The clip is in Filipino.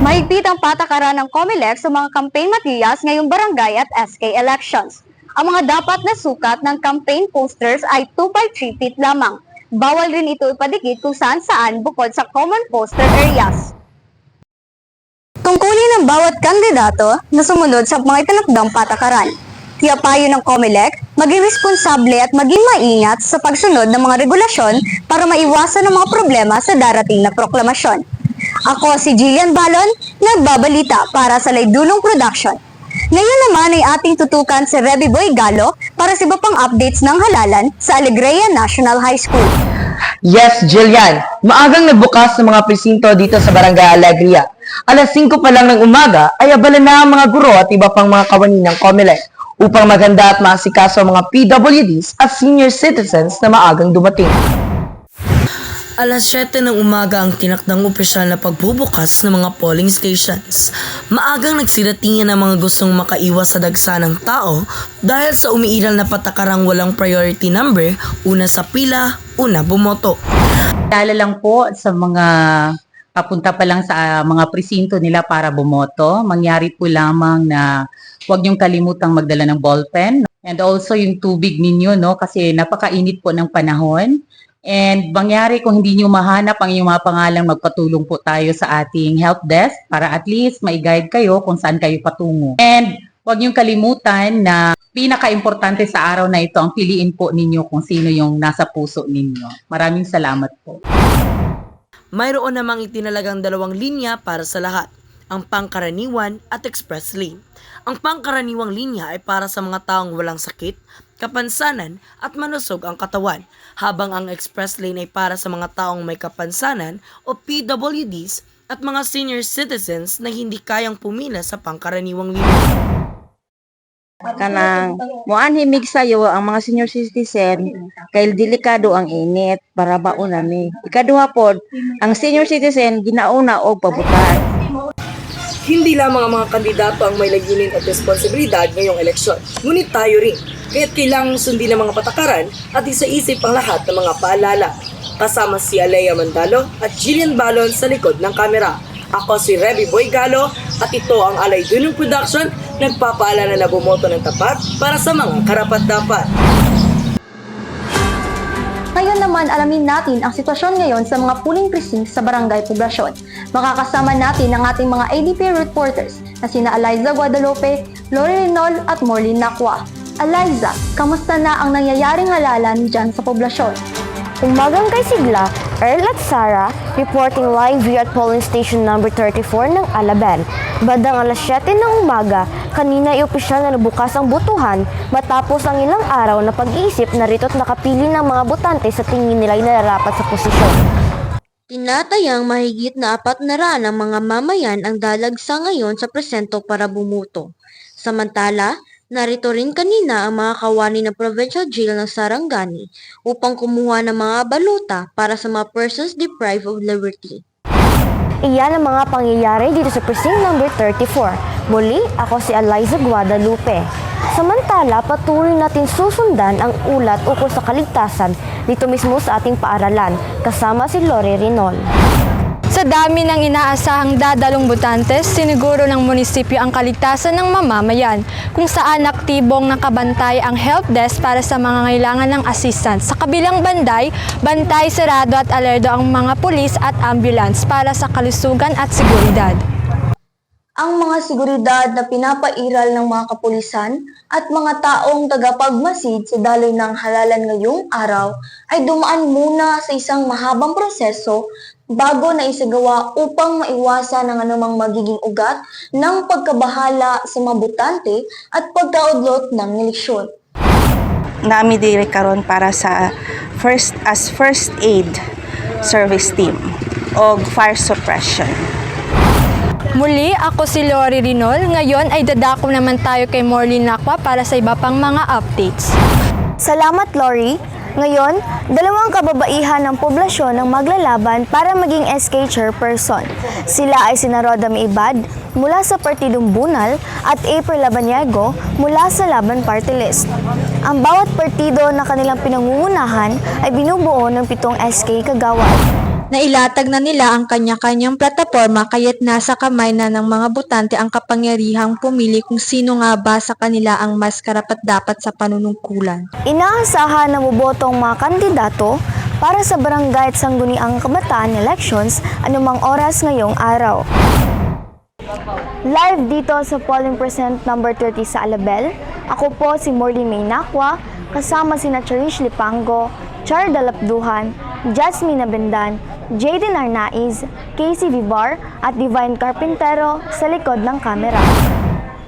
Mahigpit ang patakaran ng COMELEC sa mga campaign materials ngayong barangay at SK elections. Ang mga dapat na sukat ng campaign posters ay 2 by 3 feet lamang. Bawal rin ito ipadikit kung saan-saan bukod sa common poster areas. Tungkulin ng bawat kandidato na sumunod sa mga itinakdang patakaran. Kaya payo ng COMELEC, maging responsable at maging maingat sa pagsunod ng mga regulasyon para maiwasan ang mga problema sa darating na proklamasyon. Ako si Jillian Balon, nagbabalita para sa Laydunong Production. Ngayon naman ay ating tutukan si Reby Boy Galo para sa iba pang updates ng halalan sa Alegria National High School. Yes, Jillian. Maagang nagbukas ng mga presinto dito sa Barangay Alegria. Alas 5 pa lang ng umaga ay abala na ang mga guro at iba pang mga kawani ng COMELEC upang maganda at maasikaso ang mga PWDs at senior citizens na maagang dumating. Alas 7 ng umaga ang tinakdang opisyal na pagbubukas ng mga polling stations. Maagang nagsiratingan ang mga gustong makaiwas sa dagsa ng tao dahil sa umiiral na patakarang walang priority number, una sa pila, una bumoto. Dala lang po sa mga papunta pa lang sa mga presinto nila para bumoto. Mangyari po lamang na huwag niyong kalimutang magdala ng ballpen. And also yung tubig ninyo, no? Kasi napakainit po ng panahon. And mangyari kung hindi nyo mahanap ang inyong mga pangalan, magpatulong po tayo sa ating help desk para at least mai-guide kayo kung saan kayo patungo. And huwag nyo kalimutan na pinaka-importante sa araw na ito ang piliin po ninyo kung sino yung nasa puso ninyo. Maraming salamat po. Mayroon namang itinalagang 2 linya para sa lahat, ang pangkaraniwan at express lane. Ang pangkaraniwang linya ay para sa mga taong walang sakit, kapansanan at manusog ang katawan, habang ang express lane ay para sa mga taong may kapansanan o PWDs at mga senior citizens na hindi kayang pumila sa pangkaraniwang linya. Kanang muanhimig sayo ang mga senior citizen kay delikado ang init para bauna mi. Ikaduha pod, ang senior citizen ginauna og pabutan. Hindi lamang ang mga kandidato ang may layunin at responsibilidad ngayong eleksyon, ngunit tayo rin, kaya't kailangang sundin ang mga patakaran at isa-isip ang lahat ng mga paalala. Kasama si Alea Mandalo at Jillian Balon sa likod ng kamera. Ako si Reby Boy Galo at ito ang Laydunong Production, nagpapaalala na bumoto ng tapat para sa mga karapat-dapat. Ngayon naman, alamin natin ang sitwasyon ngayon sa mga polling precincts sa Barangay Poblasyon. Makakasama natin ang ating mga ADP reporters na sina Eliza Guadalupe, Lori Renol at Morlyn Nacua. Eliza, kamusta na ang nangyayaring halalan dyan sa poblasyon? Umagang kay Sigla, Earl at Sarah, reporting live view at polling station number 34 ng Alaben. Bandang alas 7 ng umaga, kanina ay opisyal na nabukas ang botohan matapos ang ilang araw na pag-iisip na rito't nakapili ng mga botante sa tingin nila ay nararapat sa posisyon. Tinatayang mahigit na 400 ang mga mamayan ang dalagsa ngayon sa presento para bumuto. Samantala, narito rin kanina ang mga kawani ng Provincial Jail ng Sarangani upang kumuha ng mga baluta para sa mga persons deprived of liberty. Iyan ang mga pangyayari dito sa precinct number 34. Muli, ako si Eliza Guadalupe. Samantala, patuloy natin susundan ang ulat ukol sa kaligtasan dito mismo sa ating paaralan, kasama si Lori Renol. Sa dami ng inaasahang dadalong botantes, siniguro ng munisipyo ang kaligtasan ng mamamayan, kung saan aktibong nakabantay ang help desk para sa mga ngailangan ng assistance. Sa kabilang bantay, sarado at alerto ang mga pulis at ambulance para sa kalusugan at seguridad. Ang mga seguridad na pinapairal ng mga kapulisan at mga taong tagapagmasid sa daloy ng halalan ngayong araw ay dumaan muna sa isang mahabang proseso bago na isagawa upang maiwasan ang anumang magiging ugat ng pagkabahala sa mga botante at pagkaudlot ng eleksyon. Nami dire karon para sa first aid service team o fire suppression. Muli, ako si Lori Renol. Ngayon ay dadako naman tayo kay Morlyn Nacua para sa iba pang mga updates. Salamat, Lori. Ngayon, 2 kababaihan ng poblasyon ang maglalaban para maging SK chairperson. Sila ay sina Roda Maibad mula sa Partidong Bunal at April Labanyego mula sa Laban Party List. Ang bawat partido na kanilang pinangungunahan ay binubuo ng 7 SK kagawad. Nailatag na nila ang kanya-kanyang plataforma kaya't nasa kamay na ng mga botante ang kapangyarihang pumili kung sino nga ba sa kanila ang mas karapat-dapat sa panunungkulan. Inaasahan na boboto ang mga kandidato para sa barangay at sangguniang kabataan elections anumang oras ngayong araw. Live dito sa polling precinct number 30 sa Alabel, ako po si Morley May Nakwa, kasama sina Cherish Lipango, Char Dalapduhan, Jasmine Abendan, Jaden Arnaiz, Casey Vivar at Divine Carpintero sa likod ng kamera.